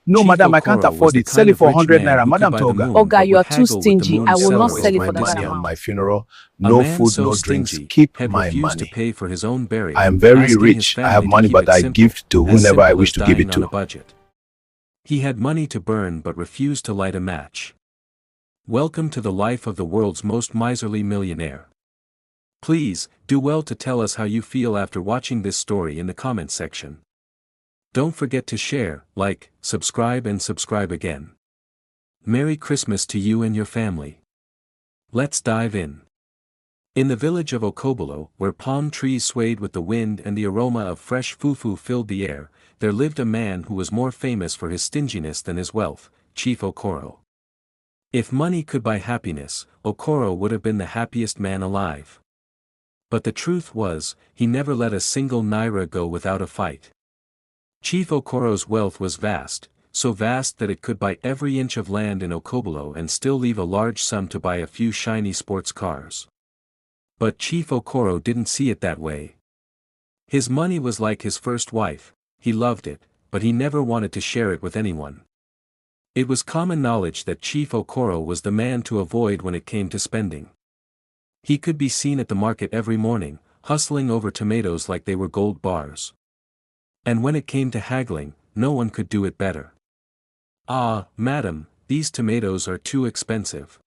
No, Chief madam, I can't Okoro was afford the it. Sell kind it of for rich 100 man naira, who could Madam buy the Toga. moon, Oga, but you would are too haggle with the stingy. moon I will not himself sell to it for find that Money amount. on discount. my funeral. A No man food, so no drinks. stingy Keep had my refused to money. pay for his own burial, I am very asking his rich. I have family to money, keep but it I simple, give to as whomever I simple wish as to give dying it on a to. budget. He had money to burn but refused to light a match. Welcome to the life of the world's most miserly millionaire. Please, do well to tell us how you feel after watching this story in the comments section. Don't forget to share, like, subscribe and subscribe again. Merry Christmas to you and your family. Let's dive in. In the village of Okobolo, where palm trees swayed with the wind and the aroma of fresh fufu filled the air, there lived a man who was more famous for his stinginess than his wealth, Chief Okoro. If money could buy happiness, Okoro would have been the happiest man alive. But the truth was, he never let a single naira go without a fight. Chief Okoro's wealth was vast, so vast that it could buy every inch of land in Okobolo and still leave a large sum to buy a few shiny sports cars. But Chief Okoro didn't see it that way. His money was like his first wife, he loved it, but he never wanted to share it with anyone. It was common knowledge that Chief Okoro was the man to avoid when it came to spending. He could be seen at the market every morning, hustling over tomatoes like they were gold bars. And when it came to haggling, no one could do it better. "Ah, madam, these tomatoes are too expensive,"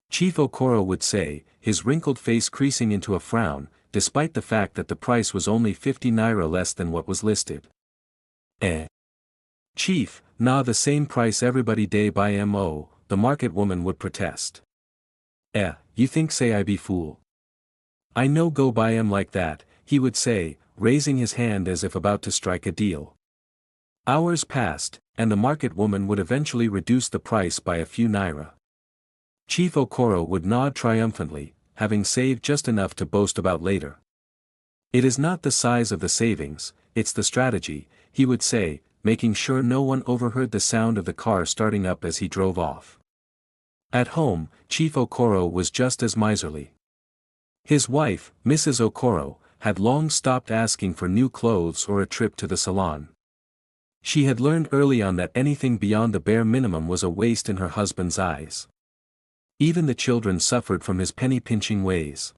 Chief Okoro would say, his wrinkled face creasing into a frown, despite the fact that the price was only 50 naira less than what was listed. Chief, nah, the same price everybody day buy mo, the market woman would protest. You think say I be fool? I no go buy like that, he would say, raising his hand as if about to strike a deal. Hours passed, and the market woman would eventually reduce the price by a few naira. Chief Okoro would nod triumphantly, having saved just enough to boast about later. It is not the size of the savings, it's the strategy, he would say, making sure no one overheard the sound of the car starting up as he drove off. At home, Chief Okoro was just as miserly. His wife, Mrs. Okoro, had long stopped asking for new clothes or a trip to the salon. She had learned early on that anything beyond the bare minimum was a waste in her husband's eyes. Even the children suffered from his penny-pinching ways.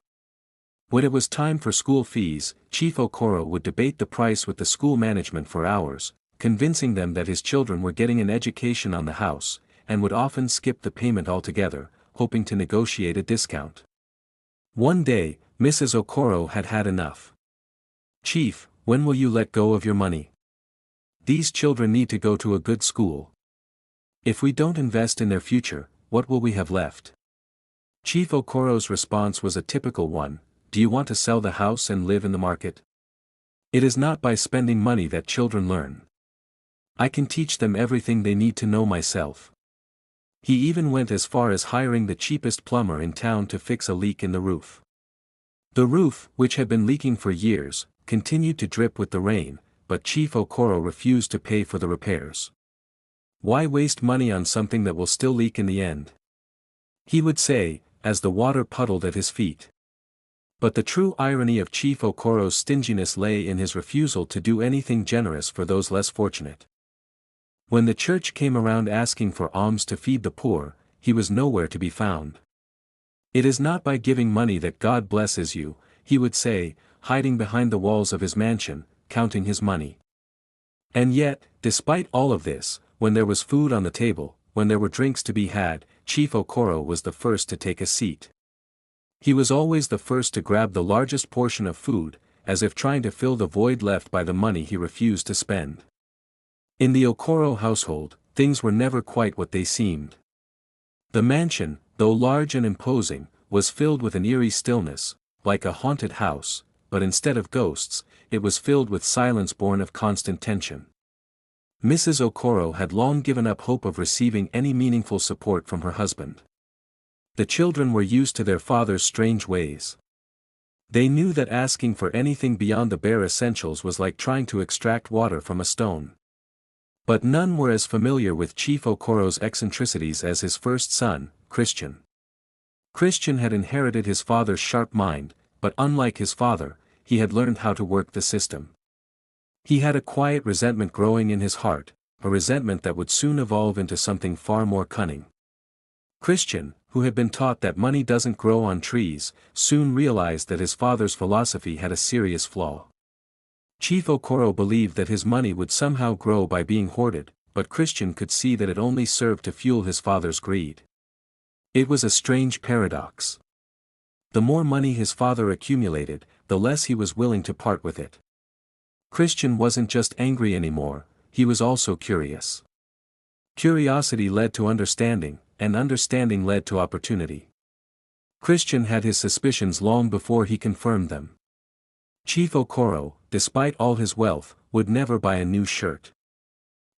When it was time for school fees, Chief Okoro would debate the price with the school management for hours, convincing them that his children were getting an education on the house, and would often skip the payment altogether, hoping to negotiate a discount. One day, Mrs. Okoro had had enough. "Chief, when will you let go of your money? These children need to go to a good school. If we don't invest in their future, what will we have left?" Chief Okoro's response was a typical one: "Do you want to sell the house and live in the market? It is not by spending money that children learn. I can teach them everything they need to know myself." He even went as far as hiring the cheapest plumber in town to fix a leak in the roof. The roof, which had been leaking for years, continued to drip with the rain, but Chief Okoro refused to pay for the repairs. "Why waste money on something that will still leak in the end?" he would say, as the water puddled at his feet. But the true irony of Chief Okoro's stinginess lay in his refusal to do anything generous for those less fortunate. When the church came around asking for alms to feed the poor, he was nowhere to be found. "It is not by giving money that God blesses you," he would say, hiding behind the walls of his mansion, counting his money. And yet, despite all of this, when there was food on the table, when there were drinks to be had, Chief Okoro was the first to take a seat. He was always the first to grab the largest portion of food, as if trying to fill the void left by the money he refused to spend. In the Okoro household, things were never quite what they seemed. The mansion, though large and imposing, was filled with an eerie stillness, like a haunted house, but instead of ghosts, it was filled with silence born of constant tension. Mrs. Okoro had long given up hope of receiving any meaningful support from her husband. The children were used to their father's strange ways. They knew that asking for anything beyond the bare essentials was like trying to extract water from a stone. But none were as familiar with Chief Okoro's eccentricities as his first son, Christian. Christian had inherited his father's sharp mind, but unlike his father, he had learned how to work the system. He had a quiet resentment growing in his heart, a resentment that would soon evolve into something far more cunning. Christian, who had been taught that money doesn't grow on trees, soon realized that his father's philosophy had a serious flaw. Chief Okoro believed that his money would somehow grow by being hoarded, but Christian could see that it only served to fuel his father's greed. It was a strange paradox. The more money his father accumulated, the less he was willing to part with it. Christian wasn't just angry anymore, he was also curious. Curiosity led to understanding, and understanding led to opportunity. Christian had his suspicions long before he confirmed them. Chief Okoro, despite all his wealth, would never buy a new shirt.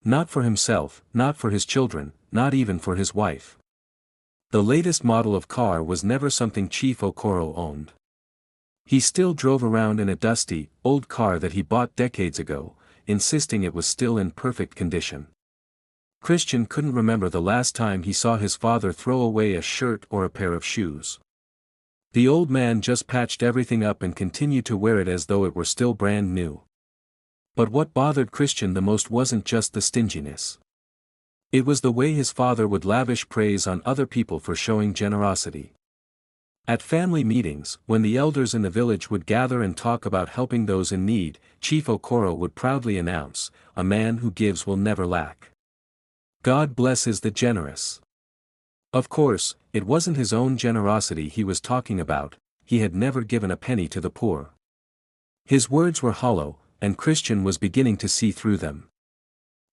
Not for himself, not for his children, not even for his wife. The latest model of car was never something Chief Okoro owned. He still drove around in a dusty, old car that he bought decades ago, insisting it was still in perfect condition. Christian couldn't remember the last time he saw his father throw away a shirt or a pair of shoes. The old man just patched everything up and continued to wear it as though it were still brand new. But what bothered Christian the most wasn't just the stinginess. It was the way his father would lavish praise on other people for showing generosity. At family meetings, when the elders in the village would gather and talk about helping those in need, Chief Okoro would proudly announce, "A man who gives will never lack. God blesses the generous." Of course, it wasn't his own generosity he was talking about, he had never given a penny to the poor. His words were hollow, and Christian was beginning to see through them.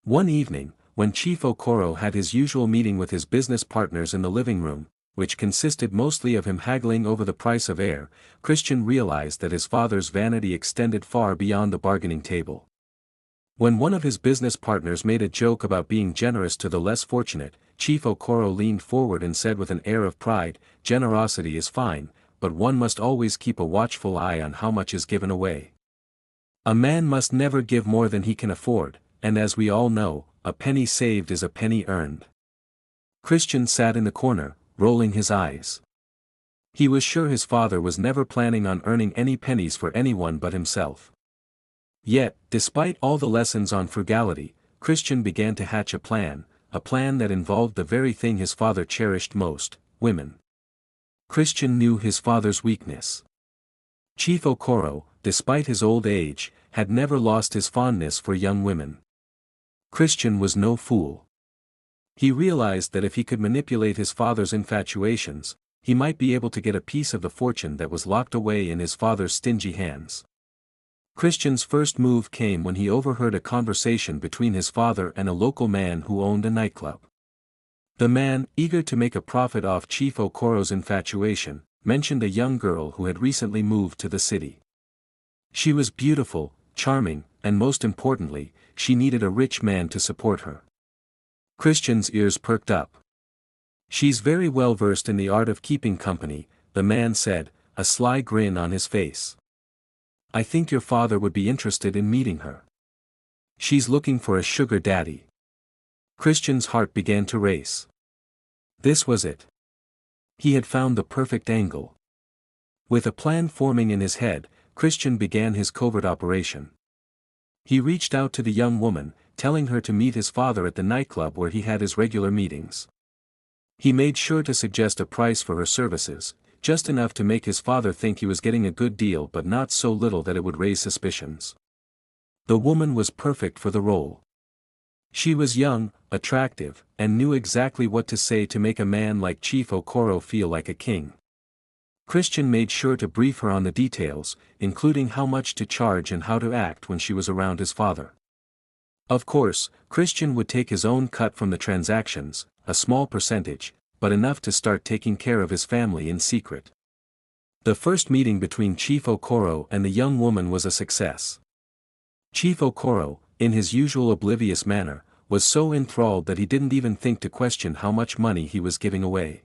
One evening, when Chief Okoro had his usual meeting with his business partners in the living room, which consisted mostly of him haggling over the price of air, Christian realized that his father's vanity extended far beyond the bargaining table. When one of his business partners made a joke about being generous to the less fortunate, Chief Okoro leaned forward and said with an air of pride, "Generosity is fine, but one must always keep a watchful eye on how much is given away. A man must never give more than he can afford, and as we all know, a penny saved is a penny earned." Christian sat in the corner, rolling his eyes. He was sure his father was never planning on earning any pennies for anyone but himself. Yet, despite all the lessons on frugality, Christian began to hatch a plan that involved the very thing his father cherished most, women. Christian knew his father's weakness. Chief Okoro, despite his old age, had never lost his fondness for young women. Christian was no fool. He realized that if he could manipulate his father's infatuations, he might be able to get a piece of the fortune that was locked away in his father's stingy hands. Christian's first move came when he overheard a conversation between his father and a local man who owned a nightclub. The man, eager to make a profit off Chief Okoro's infatuation, mentioned a young girl who had recently moved to the city. She was beautiful, charming, and most importantly, she needed a rich man to support her. Christian's ears perked up. "She's very well versed in the art of keeping company," the man said, a sly grin on his face. "I think your father would be interested in meeting her. She's looking for a sugar daddy." Christian's heart began to race. This was it. He had found the perfect angle. With a plan forming in his head, Christian began his covert operation. He reached out to the young woman, telling her to meet his father at the nightclub where he had his regular meetings. He made sure to suggest a price for her services, just enough to make his father think he was getting a good deal but not so little that it would raise suspicions. The woman was perfect for the role. She was young, attractive, and knew exactly what to say to make a man like Chief Okoro feel like a king. Christian made sure to brief her on the details, including how much to charge and how to act when she was around his father. Of course, Christian would take his own cut from the transactions, a small percentage, but enough to start taking care of his family in secret. The first meeting between Chief Okoro and the young woman was a success. Chief Okoro, in his usual oblivious manner, was so enthralled that he didn't even think to question how much money he was giving away.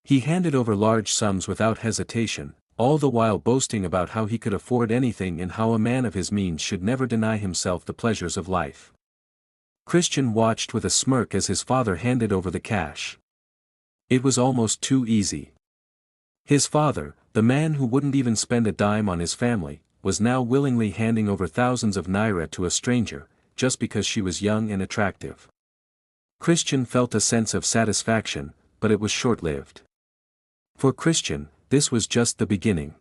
He handed over large sums without hesitation, all the while boasting about how he could afford anything and how a man of his means should never deny himself the pleasures of life. Christian watched with a smirk as his father handed over the cash. It was almost too easy. His father, the man who wouldn't even spend a dime on his family, was now willingly handing over thousands of naira to a stranger, just because she was young and attractive. Christian felt a sense of satisfaction, but it was short-lived. For Christian, this was just the beginning.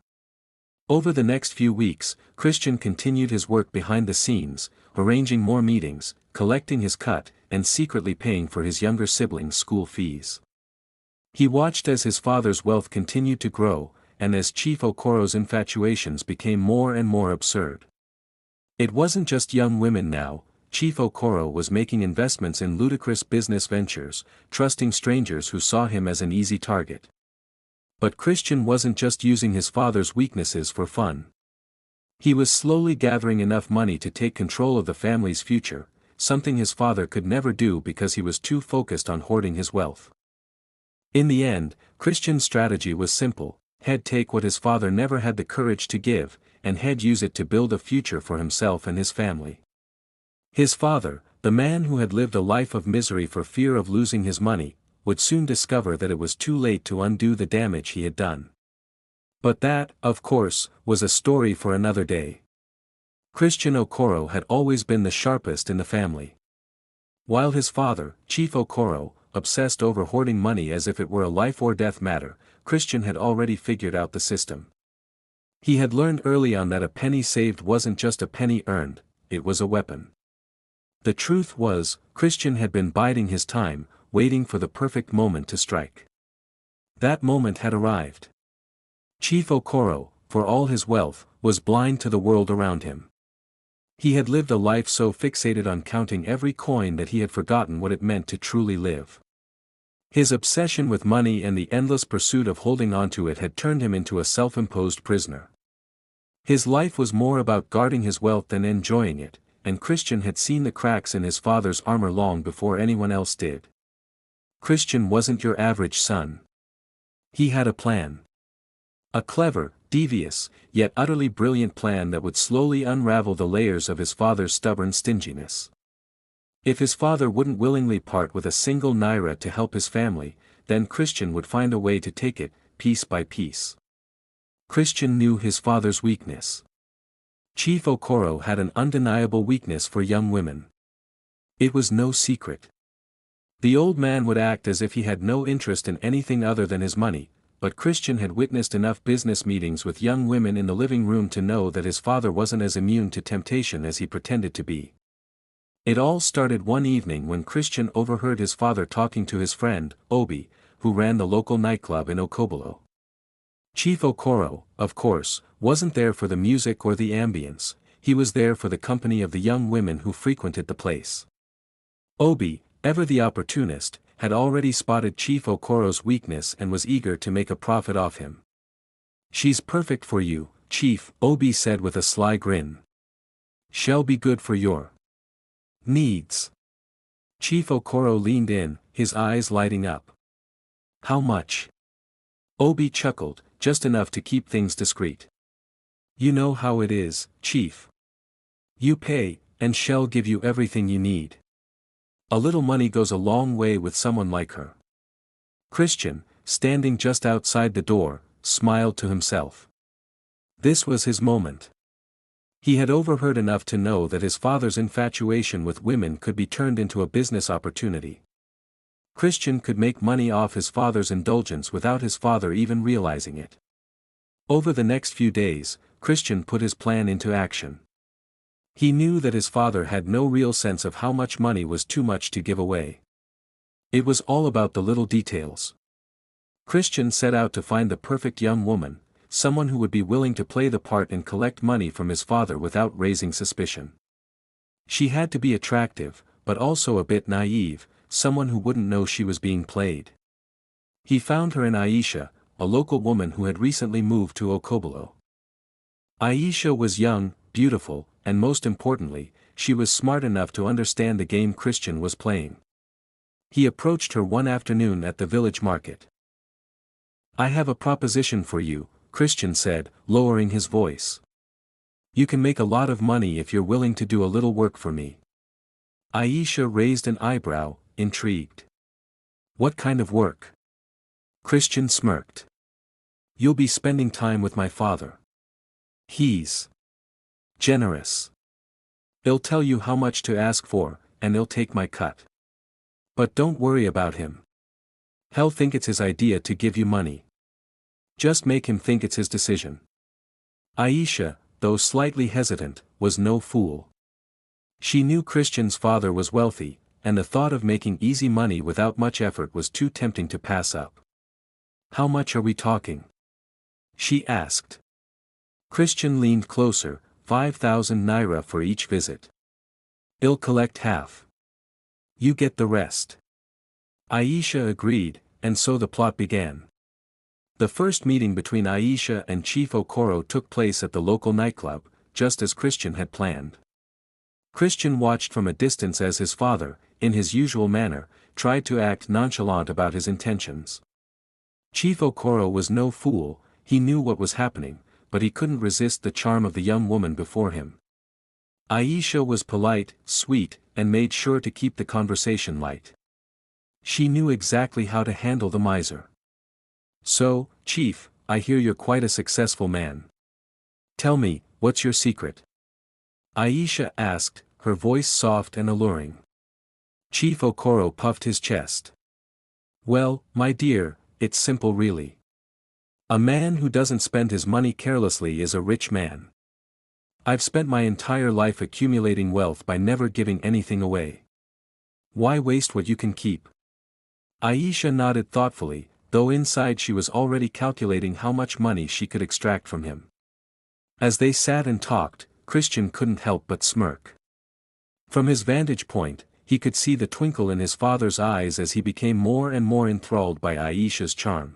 Over the next few weeks, Christian continued his work behind the scenes, arranging more meetings, collecting his cut, and secretly paying for his younger siblings' school fees. He watched as his father's wealth continued to grow, and as Chief Okoro's infatuations became more and more absurd. It wasn't just young women now. Chief Okoro was making investments in ludicrous business ventures, trusting strangers who saw him as an easy target. But Christian wasn't just using his father's weaknesses for fun. He was slowly gathering enough money to take control of the family's future, something his father could never do because he was too focused on hoarding his wealth. In the end, Christian's strategy was simple: he'd take what his father never had the courage to give, and he'd use it to build a future for himself and his family. His father, the man who had lived a life of misery for fear of losing his money, would soon discover that it was too late to undo the damage he had done. But that, of course, was a story for another day. Christian Okoro had always been the sharpest in the family. While his father, Chief Okoro, obsessed over hoarding money as if it were a life-or-death matter, Christian had already figured out the system. He had learned early on that a penny saved wasn't just a penny earned, it was a weapon. The truth was, Christian had been biding his time, waiting for the perfect moment to strike. That moment had arrived. Chief Okoro, for all his wealth, was blind to the world around him. He had lived a life so fixated on counting every coin that he had forgotten what it meant to truly live. His obsession with money and the endless pursuit of holding onto it had turned him into a self-imposed prisoner. His life was more about guarding his wealth than enjoying it, and Christian had seen the cracks in his father's armor long before anyone else did. Christian wasn't your average son. He had a plan. A clever, devious, yet utterly brilliant plan that would slowly unravel the layers of his father's stubborn stinginess. If his father wouldn't willingly part with a single naira to help his family, then Christian would find a way to take it, piece by piece. Christian knew his father's weakness. Chief Okoro had an undeniable weakness for young women. It was no secret. The old man would act as if he had no interest in anything other than his money, but Christian had witnessed enough business meetings with young women in the living room to know that his father wasn't as immune to temptation as he pretended to be. It all started one evening when Christian overheard his father talking to his friend, Obi, who ran the local nightclub in Okobolo. Chief Okoro, of course, wasn't there for the music or the ambience, he was there for the company of the young women who frequented the place. Obi, ever the opportunist, had already spotted Chief Okoro's weakness and was eager to make a profit off him. "She's perfect for you, Chief," Obi said with a sly grin. "She'll be good for your needs." Chief Okoro leaned in, his eyes lighting up. "How much?" Obi chuckled, just enough to keep things discreet. "You know how it is, Chief. You pay, and she'll give you everything you need. A little money goes a long way with someone like her." Christian, standing just outside the door, smiled to himself. This was his moment. He had overheard enough to know that his father's infatuation with women could be turned into a business opportunity. Christian could make money off his father's indulgence without his father even realizing it. Over the next few days, Christian put his plan into action. He knew that his father had no real sense of how much money was too much to give away. It was all about the little details. Christian set out to find the perfect young woman, someone who would be willing to play the part and collect money from his father without raising suspicion. She had to be attractive, but also a bit naive, someone who wouldn't know she was being played. He found her in Aisha, a local woman who had recently moved to Okobolo. Aisha was young, beautiful, and most importantly, she was smart enough to understand the game Christian was playing. He approached her one afternoon at the village market. "I have a proposition for you," Christian said, lowering his voice. "You can make a lot of money if you're willing to do a little work for me." Aisha raised an eyebrow, intrigued. "What kind of work?" Christian smirked. "You'll be spending time with my father. He's generous. He'll tell you how much to ask for, and he'll take my cut. But don't worry about him. He'll think it's his idea to give you money. Just make him think it's his decision. Aisha, though slightly hesitant, was no fool. She knew Christian's father was wealthy, and the thought of making easy money without much effort was too tempting to pass up. How much are we talking? She asked. Christian leaned closer, 5,000 naira for each visit. I'll collect half. You get the rest. Aisha agreed, and so the plot began. The first meeting between Aisha and Chief Okoro took place at the local nightclub, just as Christian had planned. Christian watched from a distance as his father, in his usual manner, tried to act nonchalant about his intentions. Chief Okoro was no fool, he knew what was happening, but he couldn't resist the charm of the young woman before him. Aisha was polite, sweet, and made sure to keep the conversation light. She knew exactly how to handle the miser. So, Chief, I hear you're quite a successful man. Tell me, what's your secret? Aisha asked, her voice soft and alluring. Chief Okoro puffed his chest. Well, my dear, it's simple really. A man who doesn't spend his money carelessly is a rich man. I've spent my entire life accumulating wealth by never giving anything away. Why waste what you can keep? Aisha nodded thoughtfully, though inside she was already calculating how much money she could extract from him. As they sat and talked, Christian couldn't help but smirk. From his vantage point, he could see the twinkle in his father's eyes as he became more and more enthralled by Aisha's charm.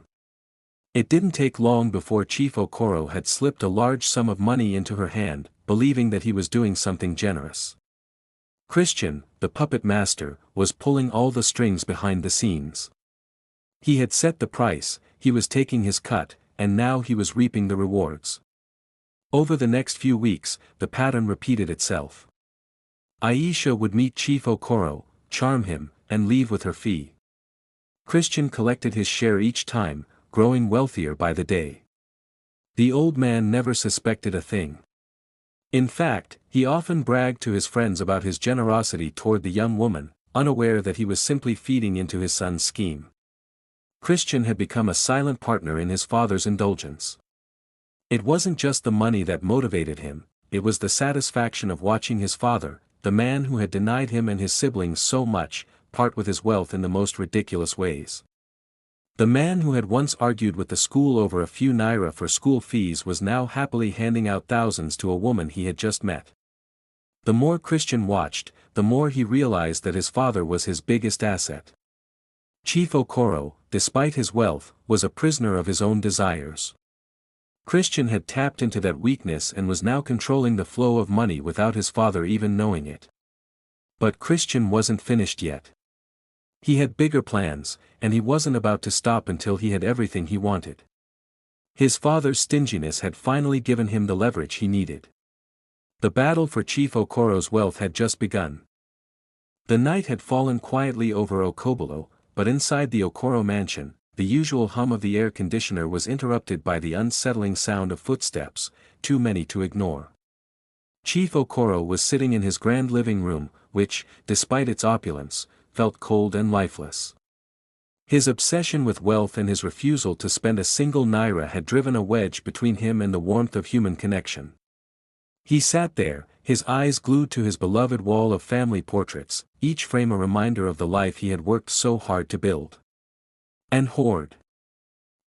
It didn't take long before Chief Okoro had slipped a large sum of money into her hand, believing that he was doing something generous. Christian, the puppet master, was pulling all the strings behind the scenes. He had set the price, he was taking his cut, and now he was reaping the rewards. Over the next few weeks, the pattern repeated itself. Aisha would meet Chief Okoro, charm him, and leave with her fee. Christian collected his share each time, growing wealthier by the day. The old man never suspected a thing. In fact, he often bragged to his friends about his generosity toward the young woman, unaware that he was simply feeding into his son's scheme. Christian had become a silent partner in his father's indulgence. It wasn't just the money that motivated him, it was the satisfaction of watching his father, the man who had denied him and his siblings so much, part with his wealth in the most ridiculous ways. The man who had once argued with the school over a few naira for school fees was now happily handing out thousands to a woman he had just met. The more Christian watched, the more he realized that his father was his biggest asset. Chief Okoro, despite his wealth, was a prisoner of his own desires. Christian had tapped into that weakness and was now controlling the flow of money without his father even knowing it. But Christian wasn't finished yet. He had bigger plans, and he wasn't about to stop until he had everything he wanted. His father's stinginess had finally given him the leverage he needed. The battle for Chief Okoro's wealth had just begun. The night had fallen quietly over Okobolo, but inside the Okoro mansion, the usual hum of the air conditioner was interrupted by the unsettling sound of footsteps, too many to ignore. Chief Okoro was sitting in his grand living room, which, despite its opulence, felt cold and lifeless. His obsession with wealth and his refusal to spend a single naira had driven a wedge between him and the warmth of human connection. He sat there, his eyes glued to his beloved wall of family portraits, each frame a reminder of the life he had worked so hard to build and hoard.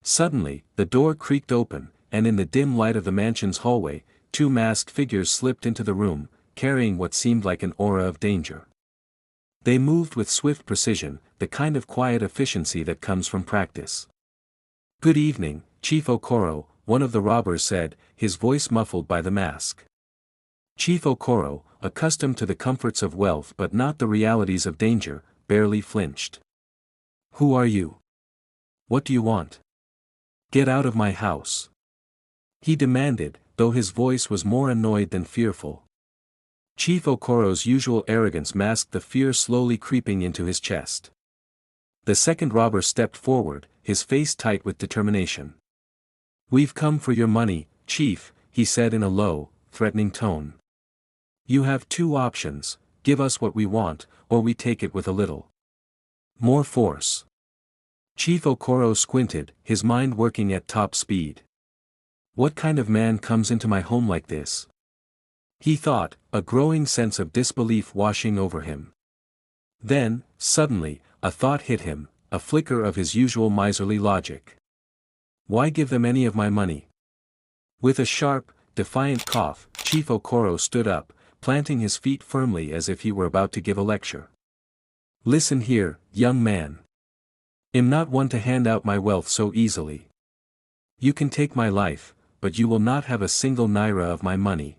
Suddenly, the door creaked open, and in the dim light of the mansion's hallway, two masked figures slipped into the room, carrying what seemed like an aura of danger. They moved with swift precision, the kind of quiet efficiency that comes from practice. "Good evening, Chief Okoro," one of the robbers said, his voice muffled by the mask. Chief Okoro, accustomed to the comforts of wealth but not the realities of danger, barely flinched. "Who are you? What do you want? Get out of my house," he demanded, though his voice was more annoyed than fearful. Chief Okoro's usual arrogance masked the fear slowly creeping into his chest. The second robber stepped forward, his face tight with determination. "We've come for your money, Chief," he said in a low, threatening tone. You have two options: give us what we want, or we take it with a little more force. Chief Okoro squinted, his mind working at top speed. What kind of man comes into my home like this? He thought, a growing sense of disbelief washing over him. Then, suddenly, a thought hit him, a flicker of his usual miserly logic. Why give them any of my money? With a sharp, defiant cough, Chief Okoro stood up, planting his feet firmly as if he were about to give a lecture. Listen here, young man. I'm not one to hand out my wealth so easily. You can take my life, but you will not have a single naira of my money.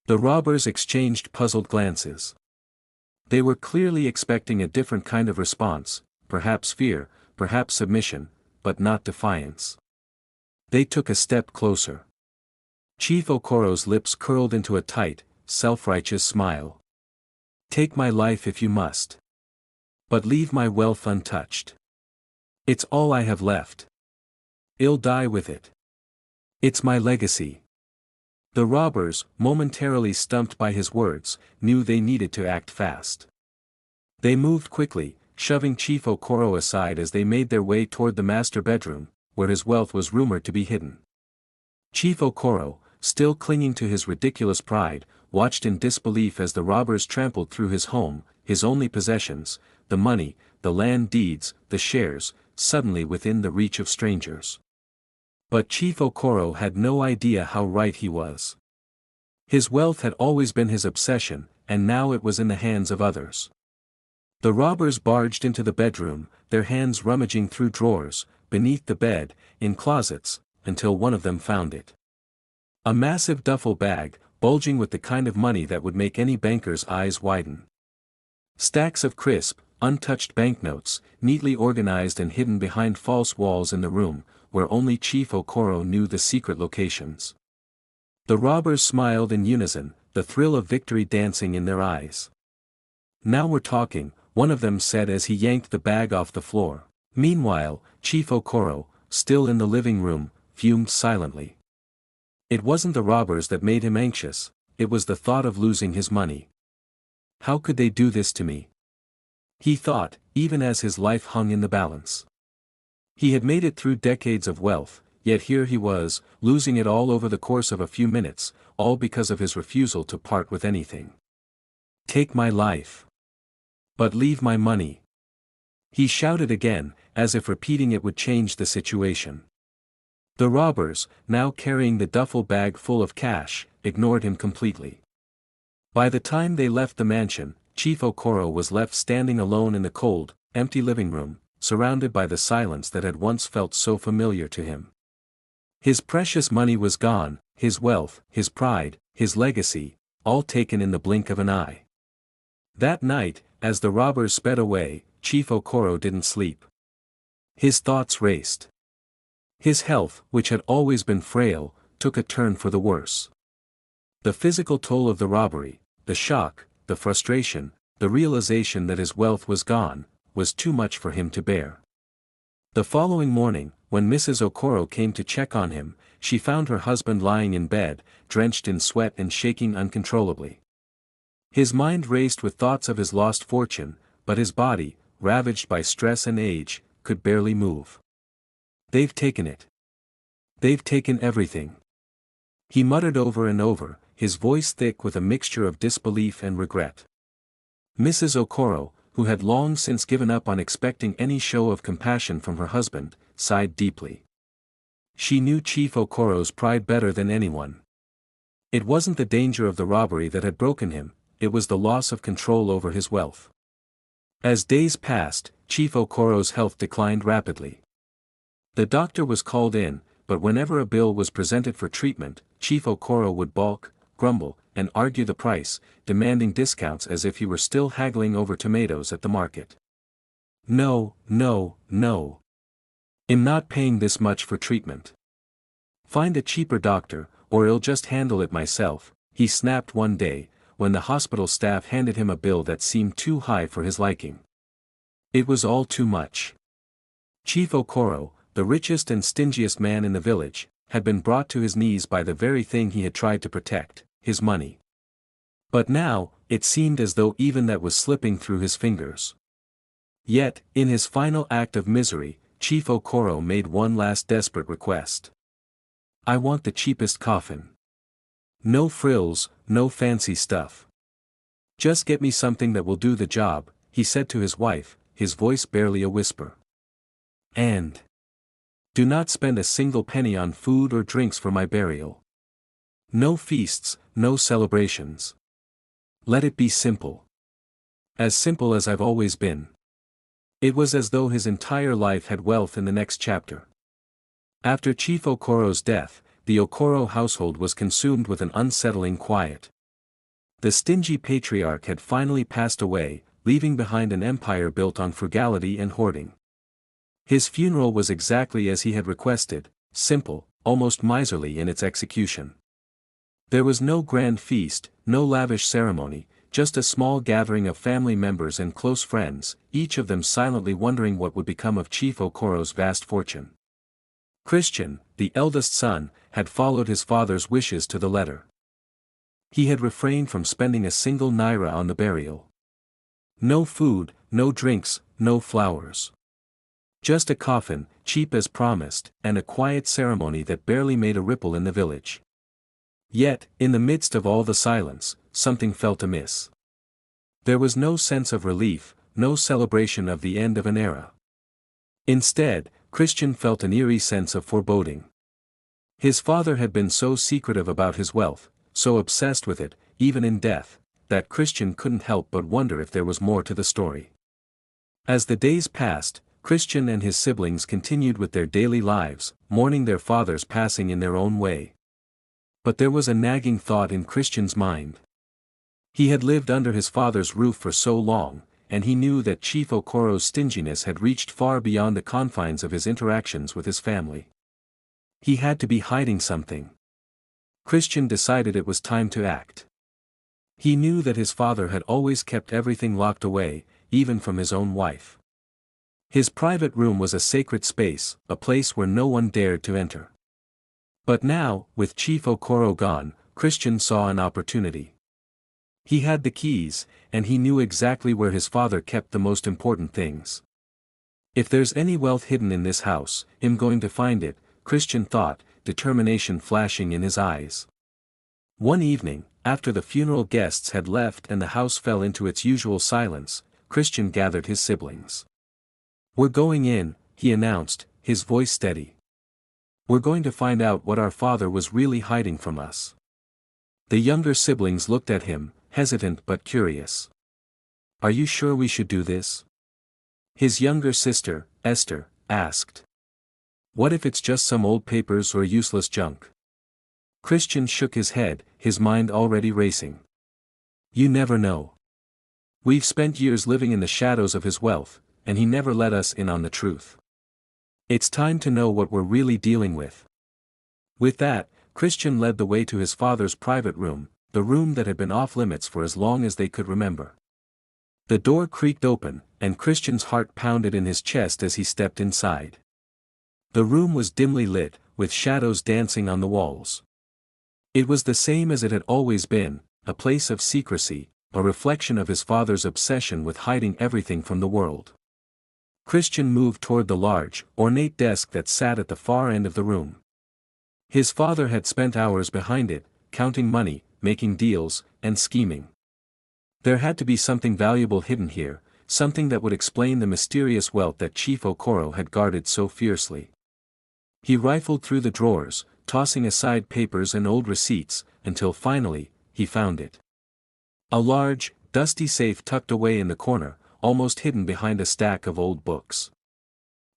The robbers exchanged puzzled glances. They were clearly expecting a different kind of response, perhaps fear, perhaps submission, but not defiance. They took a step closer. Chief Okoro's lips curled into a tight, self-righteous smile. Take my life if you must. But leave my wealth untouched. It's all I have left. I'll die with it. It's my legacy. The robbers, momentarily stumped by his words, knew they needed to act fast. They moved quickly, shoving Chief Okoro aside as they made their way toward the master bedroom, where his wealth was rumored to be hidden. Chief Okoro, still clinging to his ridiculous pride, watched in disbelief as the robbers trampled through his home, his only possessions, the money, the land deeds, the shares, suddenly within the reach of strangers. But Chief Okoro had no idea how right he was. His wealth had always been his obsession, and now it was in the hands of others. The robbers barged into the bedroom, their hands rummaging through drawers, beneath the bed, in closets, until one of them found it. A massive duffel bag, bulging with the kind of money that would make any banker's eyes widen. Stacks of crisp, untouched banknotes, neatly organized and hidden behind false walls in the room, where only Chief Okoro knew the secret locations. The robbers smiled in unison, the thrill of victory dancing in their eyes. Now we're talking, one of them said as he yanked the bag off the floor. Meanwhile, Chief Okoro, still in the living room, fumed silently. It wasn't the robbers that made him anxious, it was the thought of losing his money. How could they do this to me? He thought, even as his life hung in the balance. He had made it through decades of wealth, yet here he was, losing it all over the course of a few minutes, all because of his refusal to part with anything. Take my life. But leave my money. He shouted again, as if repeating it would change the situation. The robbers, now carrying the duffel bag full of cash, ignored him completely. By the time they left the mansion, Chief Okoro was left standing alone in the cold, empty living room, surrounded by the silence that had once felt so familiar to him. His precious money was gone, his wealth, his pride, his legacy, all taken in the blink of an eye. That night, as the robbers sped away, Chief Okoro didn't sleep. His thoughts raced. His health, which had always been frail, took a turn for the worse. The physical toll of the robbery, the shock, the frustration, the realization that his wealth was gone, was too much for him to bear. The following morning, when Mrs. Okoro came to check on him, she found her husband lying in bed, drenched in sweat and shaking uncontrollably. His mind raced with thoughts of his lost fortune, but his body, ravaged by stress and age, could barely move. They've taken it. They've taken everything. He muttered over and over, his voice thick with a mixture of disbelief and regret. Mrs. Okoro, who had long since given up on expecting any show of compassion from her husband, sighed deeply. She knew Chief Okoro's pride better than anyone. It wasn't the danger of the robbery that had broken him, it was the loss of control over his wealth. As days passed, Chief Okoro's health declined rapidly. The doctor was called in, but whenever a bill was presented for treatment, Chief Okoro would balk, grumble, and argue the price, demanding discounts as if he were still haggling over tomatoes at the market. No, no, no. I'm not paying this much for treatment. Find a cheaper doctor, or I'll just handle it myself, he snapped one day, when the hospital staff handed him a bill that seemed too high for his liking. It was all too much. Chief Okoro, the richest and stingiest man in the village, had been brought to his knees by the very thing he had tried to protect, his money. But now, it seemed as though even that was slipping through his fingers. Yet, in his final act of misery, Chief Okoro made one last desperate request. "I want the cheapest coffin. No frills, no fancy stuff. Just get me something that will do the job," he said to his wife, his voice barely a whisper. "And do not spend a single penny on food or drinks for my burial. No feasts, no celebrations. Let it be simple. As simple as I've always been." It was as though his entire life had wealth in the next chapter. After Chief Okoro's death, the Okoro household was consumed with an unsettling quiet. The stingy patriarch had finally passed away, leaving behind an empire built on frugality and hoarding. His funeral was exactly as he had requested, simple, almost miserly in its execution. There was no grand feast, no lavish ceremony, just a small gathering of family members and close friends, each of them silently wondering what would become of Chief Okoro's vast fortune. Christian, the eldest son, had followed his father's wishes to the letter. He had refrained from spending a single naira on the burial. No food, no drinks, no flowers. Just a coffin, cheap as promised, and a quiet ceremony that barely made a ripple in the village. Yet, in the midst of all the silence, something felt amiss. There was no sense of relief, no celebration of the end of an era. Instead, Christian felt an eerie sense of foreboding. His father had been so secretive about his wealth, so obsessed with it, even in death, that Christian couldn't help but wonder if there was more to the story. As the days passed, Christian and his siblings continued with their daily lives, mourning their father's passing in their own way. But there was a nagging thought in Christian's mind. He had lived under his father's roof for so long, and he knew that Chief Okoro's stinginess had reached far beyond the confines of his interactions with his family. He had to be hiding something. Christian decided it was time to act. He knew that his father had always kept everything locked away, even from his own wife. His private room was a sacred space, a place where no one dared to enter. But now, with Chief Okoro gone, Christian saw an opportunity. He had the keys, and he knew exactly where his father kept the most important things. If there's any wealth hidden in this house, I'm going to find it, Christian thought, determination flashing in his eyes. One evening, after the funeral guests had left and the house fell into its usual silence, Christian gathered his siblings. "We're going in," he announced, his voice steady. "We're going to find out what our father was really hiding from us." The younger siblings looked at him, hesitant but curious. "Are you sure we should do this?" His younger sister, Esther, asked. "What if it's just some old papers or useless junk?" Christian shook his head, his mind already racing. "You never know. We've spent years living in the shadows of his wealth, and he never let us in on the truth. It's time to know what we're really dealing with." With that, Christian led the way to his father's private room, the room that had been off limits for as long as they could remember. The door creaked open, and Christian's heart pounded in his chest as he stepped inside. The room was dimly lit, with shadows dancing on the walls. It was the same as it had always been, a place of secrecy, a reflection of his father's obsession with hiding everything from the world. Christian moved toward the large, ornate desk that sat at the far end of the room. His father had spent hours behind it, counting money, making deals, and scheming. There had to be something valuable hidden here, something that would explain the mysterious wealth that Chief Okoro had guarded so fiercely. He rifled through the drawers, tossing aside papers and old receipts, until finally, he found it. A large, dusty safe tucked away in the corner, almost hidden behind a stack of old books.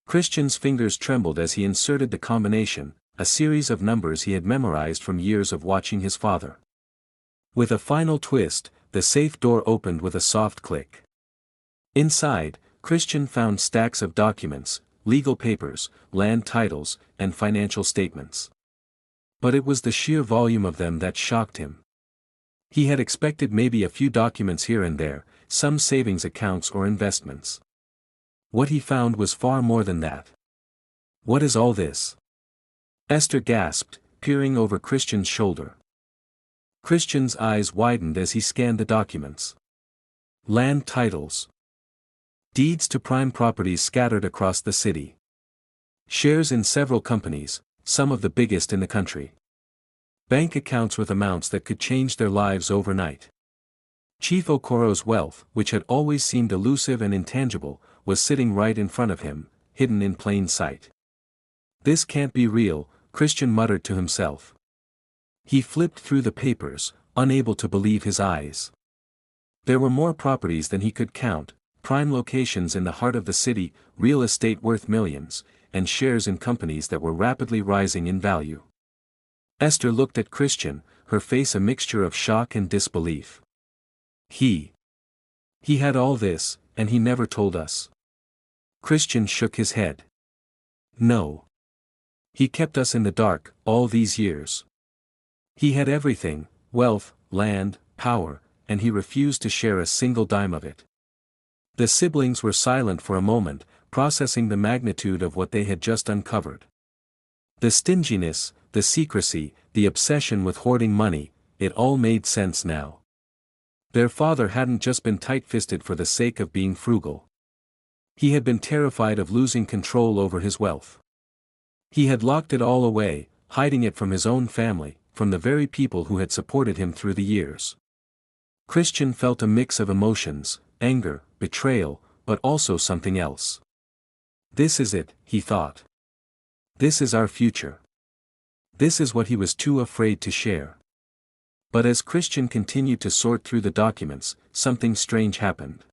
Christian's fingers trembled as he inserted the combination, a series of numbers he had memorized from years of watching his father. With a final twist, the safe door opened with a soft click. Inside, Christian found stacks of documents, legal papers, land titles, and financial statements. But it was the sheer volume of them that shocked him. He had expected maybe a few documents here and there, some savings accounts or investments. What he found was far more than that. "What is all this?" Esther gasped, peering over Christian's shoulder. Christian's eyes widened as he scanned the documents. Land titles. Deeds to prime properties scattered across the city. Shares in several companies, some of the biggest in the country. Bank accounts with amounts that could change their lives overnight. Chief Okoro's wealth, which had always seemed elusive and intangible, was sitting right in front of him, hidden in plain sight. This can't be real, Christian muttered to himself. He flipped through the papers, unable to believe his eyes. There were more properties than he could count, prime locations in the heart of the city, real estate worth millions, and shares in companies that were rapidly rising in value. Esther looked at Christian, her face a mixture of shock and disbelief. He had all this, and he never told us. Christian shook his head. No. He kept us in the dark, all these years. He had everything, wealth, land, power, and he refused to share a single dime of it. The siblings were silent for a moment, processing the magnitude of what they had just uncovered. The stinginess, the secrecy, the obsession with hoarding money, it all made sense now. Their father hadn't just been tight-fisted for the sake of being frugal. He had been terrified of losing control over his wealth. He had locked it all away, hiding it from his own family, from the very people who had supported him through the years. Christian felt a mix of emotions, anger, betrayal, but also something else. This is it, he thought. This is our future. This is what he was too afraid to share. But as Christian continued to sort through the documents, something strange happened.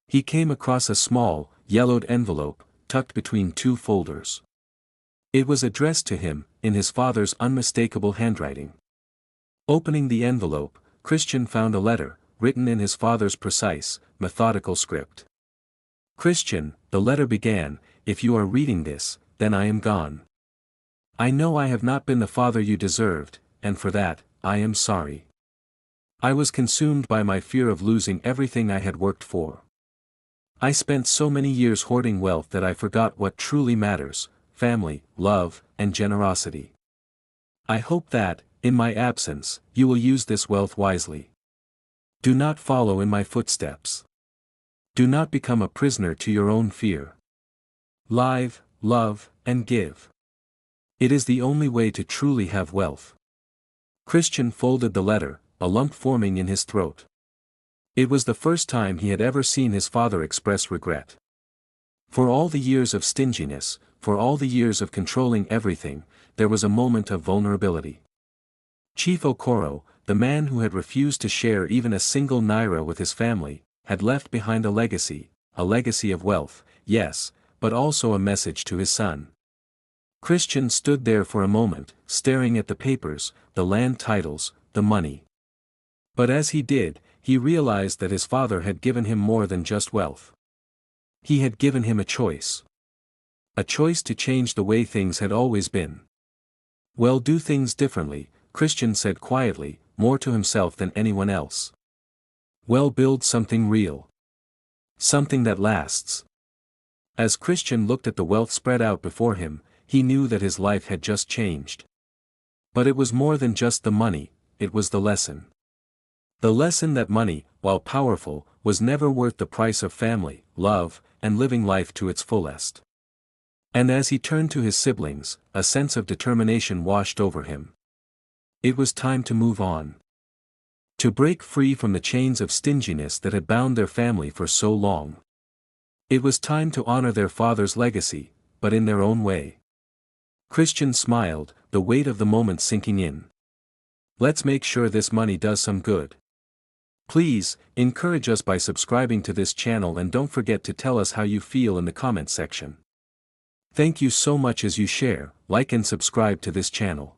He came across a small, yellowed envelope, tucked between two folders. It was addressed to him, in his father's unmistakable handwriting. Opening the envelope, Christian found a letter, written in his father's precise, methodical script. Christian, the letter began, if you are reading this, then I am gone. I know I have not been the father you deserved, and for that, I am sorry. I was consumed by my fear of losing everything I had worked for. I spent so many years hoarding wealth that I forgot what truly matters, family, love, and generosity. I hope that, in my absence, you will use this wealth wisely. Do not follow in my footsteps. Do not become a prisoner to your own fear. Live, love, and give. It is the only way to truly have wealth. Christian folded the letter, a lump forming in his throat. It was the first time he had ever seen his father express regret. For all the years of stinginess, for all the years of controlling everything, there was a moment of vulnerability. Chief Okoro, the man who had refused to share even a single naira with his family, had left behind a legacy of wealth, yes, but also a message to his son. Christian stood there for a moment, staring at the papers, the land titles, the money. But as he did, he realized that his father had given him more than just wealth. He had given him a choice. A choice to change the way things had always been. Well, do things differently, Christian said quietly, more to himself than anyone else. Well, build something real. Something that lasts. As Christian looked at the wealth spread out before him, he knew that his life had just changed. But it was more than just the money, it was the lesson. The lesson that money, while powerful, was never worth the price of family, love, and living life to its fullest. And as he turned to his siblings, a sense of determination washed over him. It was time to move on. To break free from the chains of stinginess that had bound their family for so long. It was time to honor their father's legacy, but in their own way. Christian smiled, the weight of the moment sinking in. Let's make sure this money does some good. Please, encourage us by subscribing to this channel and don't forget to tell us how you feel in the comment section. Thank you so much as you share, like and subscribe to this channel.